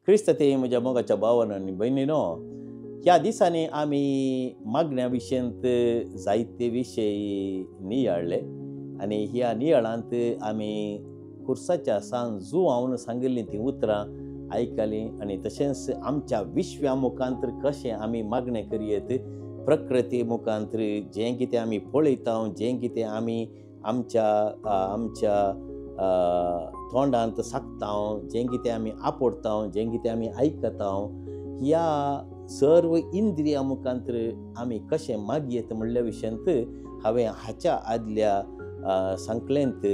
क्रिस्त ते म्हज्या मोगाच्या भावांनो आनी भयणीनो, ह्या दिसांनी आमी मागण्या विशयंत जायते विशय नियाळले आनी ह्या नियाळांत आमी खुर्साच्या सांज जुवावन सांगिल्लीं तीं उतरां आयकलीं आनी तशेंच आमच्या विश्व्या मुखांतर कशें आमी मागणें करयेत, प्रकृती मुखांतर जें कितें आमी पळयता, जें कितें आमी आमच्या तोंडांत सांगता, जें कितें आमी आपडटा, जें कितें आमी आयकता, ह्या सर्व इंद्रिया मुखांतर आमी कशें मागयेत म्हणल्या विशयंत हांवें हाच्या आदल्या संकलेंत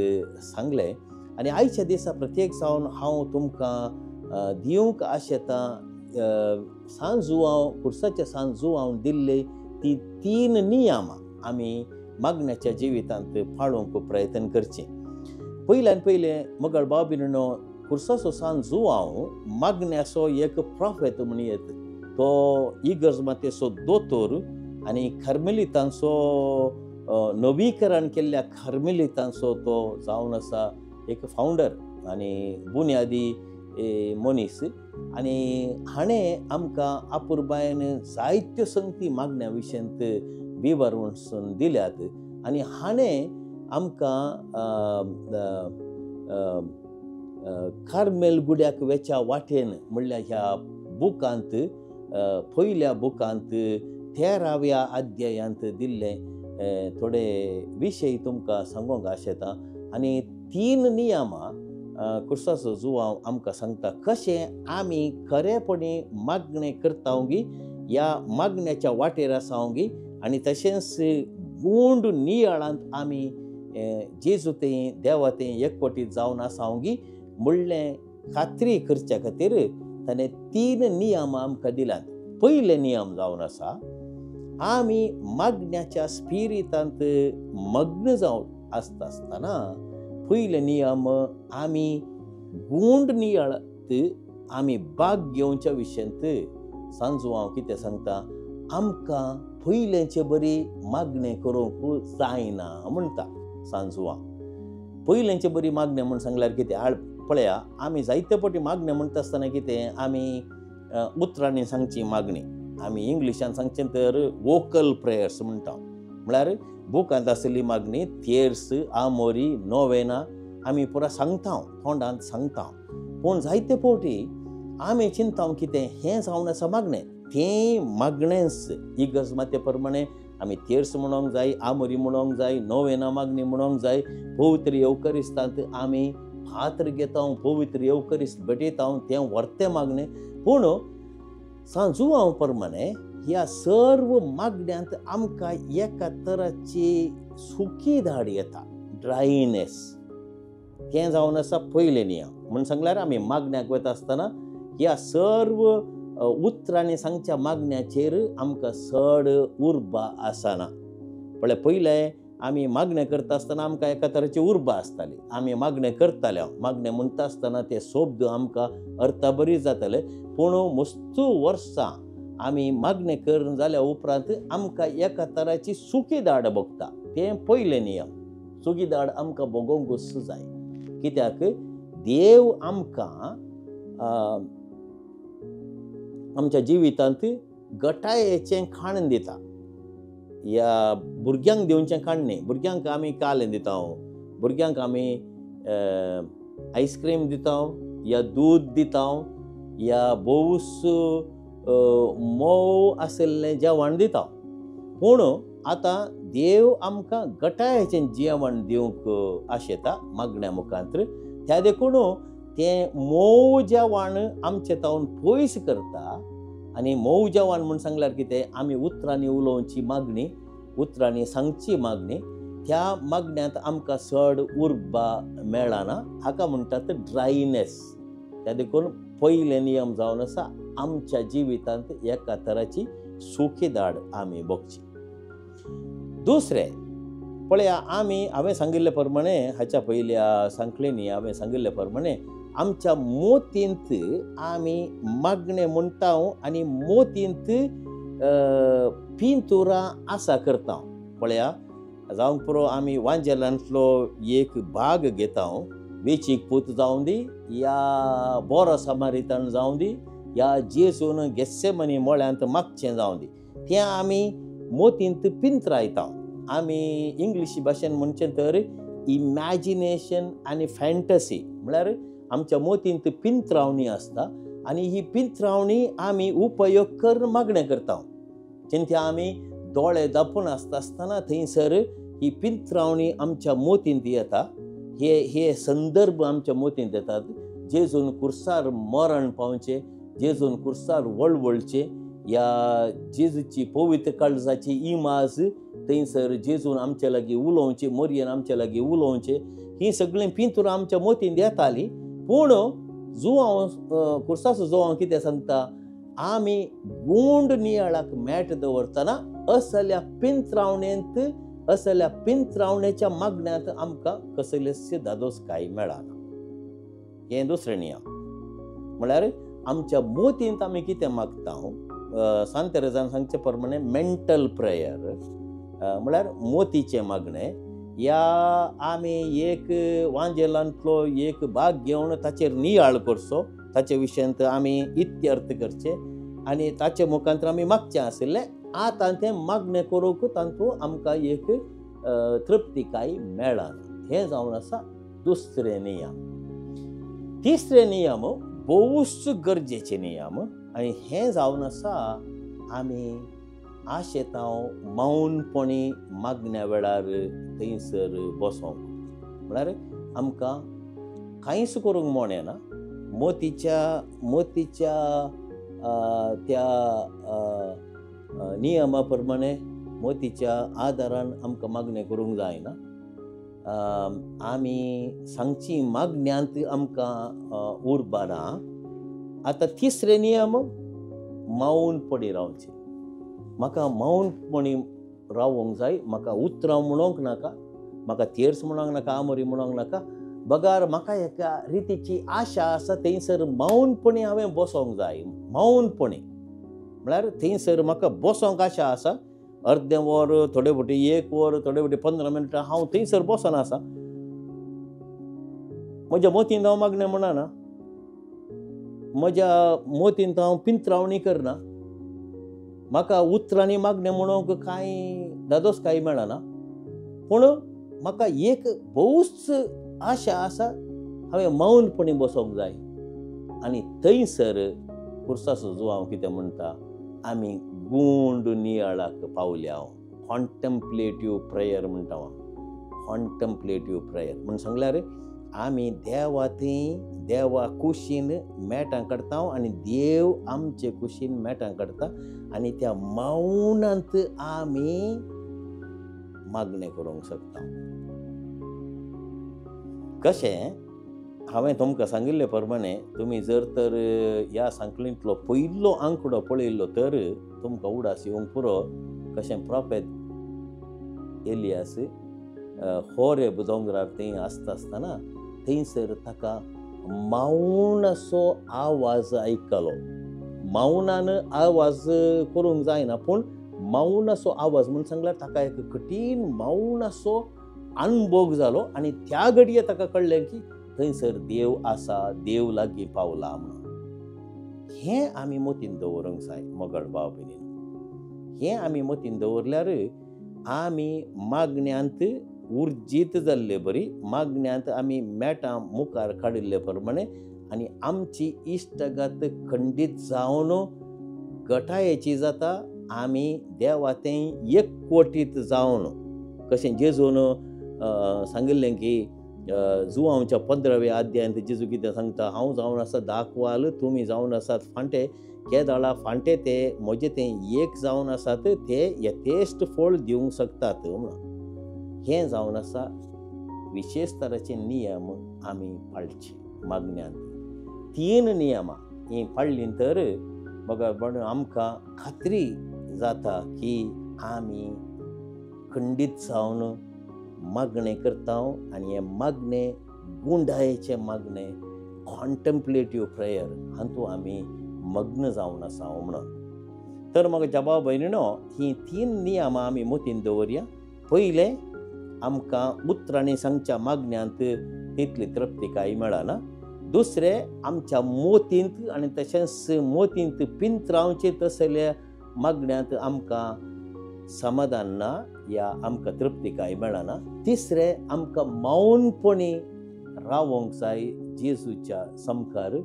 सांगलें. आनी आयच्या दिसा प्रत्येक जावन हांव तुमकां दिवंक आशेतां सांज जुवांव खुर्साच्या सांज जुवांव दिल्ले ती 3 नियमां आमी मागण्याच्या जिवितांत पाळूंक प्रयत्न करचें. पयल्यान पयलें मगळ भाव भयणीनो, खुर्साचो सांज जुवांव मागण्याचो एक प्रॉफेट म्हणयेत. तो इगर्ज मातेचो दोतोर आनी खर्मेलितांचो नवीकरण केल्ल्या खर्मेलितांचो तो जावन आसा एक फावंडर आनी बुन्यादी मनीस. आनी हाणें आमकां आपुरबायेन जायत्यो संगती मागण्या विशयंत विवरून दिल्यात आनी हाणें आमकां कार्मेल गुड्याक वेच्या वाटेन म्हणल्यार ह्या बुकांत पयल्या बुकांत 13व्या अध्यायांत दिल्ले थोडे विशय तुमकां सांगूंक आशेतां. आनी 3 नियमां खुर्साचो जुवांव आमकां सांगता कशें आमी खरेपणी मागणें करतांगी, ह्या मागण्याच्या वाटेर आसांगी आनी तशेंच गूंड नियाळांत आमी जेजू तें देवा तें एकवटीत जावन आसांगी म्हणलें खात्री करच्या खातीर ताणें 3 नियमां आमकां दिल्यात. पयले नियम जावन आसा, आमी मागण्याच्या स्पिरितांत मग्न जावन आसतना पयले नियम आमी गूंड नियाळांत आमी भाग घेवच्या विशयंत सांजुवांव कितें सांगता, आमकां पयलेंचे बरी मागणें करूंक जायना म्हणटा सांजुवांव. पयलेंचे बरी मागणें म्हूण सांगल्यार कितें पळया, आमी जायते फावटी मागणें म्हणटा आसतना कितें आमी उतरांनी सांगची मागणी, आमी इंग्लिशान सांगचें तर वोकल प्रेयर्स म्हणटा. म्हळ्यार बुकांत आसली मागणी थियर्स, आमोरी, नोवेना आमी पुरा सांगता, तोंडांत सांगता. पूण जायते फावटी आमी चिंता कितें हें जावन आसा मागणें, तें मागणेंच इगर्ज माते प्रमाणे आमी थियर्स म्हणोंक जाय, आमोरी म्हणोंक जाय, नोवेना मागणी म्हणोंक जाय. पवित्र येवकरिस्तांत आमी पात्र घेता, पवित्र येवकरिस्त भेटयता, तें व्हरतें मागणें. पूण सांजुवांव प्रमाणे ह्या सर्व मागण्यांत आमकां एका तराची सुकी धाड येता, ड्रायनेस. तें जावन आसा पयले नियम. म्हूण सांगल्यार आमी मागण्याक वता आसतना ह्या सर्व उतरांनी सांगच्या मागण्याचेर आमकां चड उर्बा आसना. पळय, पयलें आमी मागणें करता आसतना आमकां एका तराची उर्बा आसताली. आमी मागणें करताले, मागणें म्हणटा आसतना ते शब्द आमकां अर्था बरी जाताले. पूण मस्त वर्सां आमी मागणें करून जाल्या उपरांत आमकां एका तराची सुकी दाड भोगता. तें पयलें नियम. सुकी दाड आमकां भोगोंकूच जाय. कित्याक देव आमकां आमच्या जिवितांत गटायेचें खाण दिता. ह्या भुरग्यांक दिवचें खाण न्ही. भुरग्यांक आमी कालें दिता, भुरग्यांक आमी आयस्क्रीम दिता, या दूद दिता, या बोस मोव आशिल्लें जेवण दिता. पूण आतां देव आमकां गटायेचें जेवण दिवंक आशेता मागण्या मुखांतर. त्या देखून तें मोव जेवण आमचे तावन पयस करता. आनी मोव जेवण म्हूण सांगल्यार कितें, आमी उतरांनी उलोवची मागणी, उतरांनी सांगची मागणी, त्या मागण्यांत आमकां चड उर्बा मेळना. हाका म्हणटात ड्रायनेस. त्या देखून पयले नियम जावन आसा आमच्या जिवितांत एका तराची सुखी दाड आमी भोगची. दुसरें पळया, हांवें सांगिल्ले प्रमाणे हाच्या पयल्या सांकलेनी हांवें सांगिल्ले प्रमाणे आमच्या मोतींत आमी मागणें म्हणटा आनी मोतींत पिंतुरां आसा करता. पळया, जावंक पुरो आमी वांजेलांतलो एक भाग घेता वेचीक पूत जावं दी, या बोरो समारितान जावं दी, या जेजून गेत्सेमनी मोळ्यांत मागचें जावं दी, तें आमी मोतींत पिंतरायता. आमी इंग्लिशी भाशेन म्हणचें तर इमॅजिनेशन आनी फॅन्टसी, म्हळ्यार आमच्या मोतींत पिंतरावणी आसता आनी ही पिंतरावणी आमी उपयोग करून मागणें करता. जेन्ना आमी दोळे धांपून आसतना थंयसर ही पिंतरावणी आमच्या मोतींत येता. हे संदर्भ आमच्या मोतींत येतात. जेजून कुर्सार मरण पावचें, जेजून कुर्सार वळवळचें, या जेजूची पवित्र काळजाची इमाज थंयसर जेजून आमचे लागीं उलोवचें, मोरयेन आमचे लागीं उलोवचें, ही सगळीं पिंतूर आमच्या मोतींत येतालीं. पूण जुवांव कुर्साचो जुवांव कितें सांगता, आमी गूंड नियाळाक मेट दवरतना असल्या पिंतरावणेंत, असल्या पिंतरावणेच्या मागण्यांत आमकां कसलेच धादोसकाय मेळना. हें दुसरें नियम. म्हळ्यार आमच्या मोतींत आमी कितें मागता, सांत तेरेजान सांगचे प्रमाणे मेंटल प्रेयर, म्हळ्यार मोतीचें मागणें. या आमी एक वांजेलांतलो एक भाग घेवन ताचेर नियाळ करचो, ताचे विशयांत आमी इत्यर्थ करचे आनी ताचे मुखांतर आमी मागचें आसलें. आतां तें मागणें करूंक तातूंत आमकां एक तृप्तिकाय मेळना. हें जावन आसा दुसरें नियम. तिसरें नियम भोवूच गरजेचे नियम, आनी हें जावन आसा आमी आशेतांव मौनपणी मागण्या वेळार थंयसर बसोंक. म्हळ्यार आमकां कांयच करूंक मोणेना. मोतीच्या त्या नियमा प्रमाणे मोतीच्या आदारान आमकां मागणें करूंक जायना. आमी सांगची मागण्यांत आमकां उरबाना. आतां तिसरे नियम, मौनपणी रावचें. म्हाका मौनपणी रावूंक जाय. म्हाका उतरां म्हणोंक नाका, म्हाका तेर्स म्हणोंक नाका, आमोरी म्हणोंक नाका. बगार म्हाका एका रितीची आशा आसा, थंयसर मौनपणी हांवें बसोंक जाय. मौनपणी म्हळ्यार थंयसर म्हाका बसोंक आशा आसा. अर्दें वर, थोडे फावटी 1 वर, थोडे फावटी 15 मिनटां हांव थंयसर बसून आसा. म्हज्या मोतींत हांव मागणें म्हणना, म्हज्या मोतींत हांव पिंतरावणी करना. म्हाका उतरांनी मागणें म्हणूंक कांय धादोसकाय मेळना. पूण म्हाका एक भोवूच आशा आसा, हांवें मौनपणी बसोंक जाय. आनी थंयसर कुर्साचो जुवांव कितें म्हणटा, आमी गूंड नियाळाक पावल्या. कॉन्टेम्प्लेटिव्ह प्रेयर म्हणटा हांव. कॉन्टेम्प्लेटिव्ह प्रेयर म्हण सांगल्यार आमी देवा थंय देवा कुशीन मेटां काडटा आनी देव आमचे कुशीन मेटां काडटा आनी त्या मौनांत आमी मागणें करूंक शकता. कशें हांवें तुमकां सांगिल्ले प्रमाणे तुमी जर तर ह्या सांकळींतलो पयलो आंकडो पळयल्लो तर तुमकां उडास येवंक पुरो. कशें प्रॉफेट एलियास होरेब दोंगरार थंय आसतना थंयसर ताका मौनाचो आवाज आयकलो. मौनान आवाज करूंक जायना, पूण मौनाचो आवाज म्हूण सांगल्यार ताका एक कठीण मौनाचो अनुभव जालो आनी त्या घडये ताका कळ्ळें की थंयसर देव आसा, देव लागीं पावला म्हणून. हें आमी मोतीन दवरूंक जाय मोगळ भाव भयणीनो. हें आमी मोतीन दवरल्यार आमी मागण्यांत उर्जीत जाल्ले बरी, मागण्यांत आमी मेटां मुखार काडिल्ले प्रमाणे आनी आमची इश्टगात खंडीत जावन गटायेची जाता. आमी देवा थंय एकवटीत जावन, कशें जेजून सांगिल्लें की जुवांवच्या 15व्या अध्यायांत जेजू कितें सांगता, हांव जावन आसा दाखवाल, तुमी जावन आसात फांटे, केदाळा फांटे ते म्हजे थंय एक जावन आसात ते यथेश्ट फळ दिवंक शकतात म्हणून. हें जावन आसा विशेश तरेचे नियम आमी पाळचे मागण्यांत. 3 नियमां ही पाळ्ळीं तर बघा आमकां खात्री जाता की आमी खंडीत जावन मागणें करता आनी हें मागणें गुंडायेचें मागणें, कॉन्टेम्प्लेटिव्ह प्रेयर हातूंत आमी मग्न जावन आसा म्हणून. तर म्हाका जबाब भयणीनो, ही 3 नियमां आमी मतीन दवरया. पयलें, आमकां उतरांनी सांगच्या मागण्यांत तितली तृप्ती कांय मेळना. दुसरें आमच्या मोतींत आनी तशेंच मोतींत पिंत रावचें तसल्या मागण्यांत आमकां समाधान ना या आमकां तृप्ती कांय मेळना. तिसरें आमकां मौनपणी रावोंक जाय जेजूच्या समकार,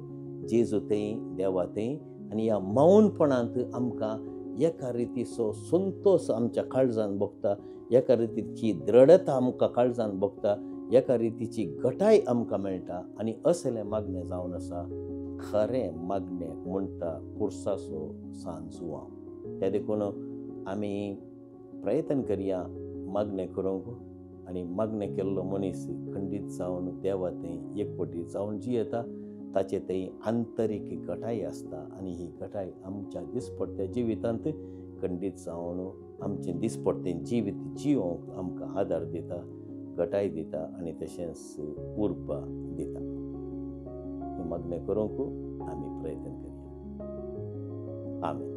जेजू थंय देवा थंय. आनी ह्या मौनपणांत आमकां एका रितीचो संतोश आमच्या काळजान भोगता, एका रितीची दृढता आमकां काळजान भोगता, एका रितीची घटाय आमकां मेळटा. आनी असलें मागणें जावन आसा खरें मागणें म्हणटा पुरसाचो सांजुवां. त्या देखून आमी प्रयत्न करया मागणें करूंक. आनी मागणें केल्लो मनीस खंडीत जावन देवा थंय एकवटी जावन जियेता. ताचे थंय आंतरीक घटाय आसता आनी ही घटाय आमच्या दिसपट्ट्या जिवितांत खंडीत जावन आमचें दिसपट्टें जिवीत जियोंक आमकां आदार दिता, घटाय दिता आनी तशेंच उर्बा दिता. ही मागणें करूंक आमी प्रयत्न करया. आमेन.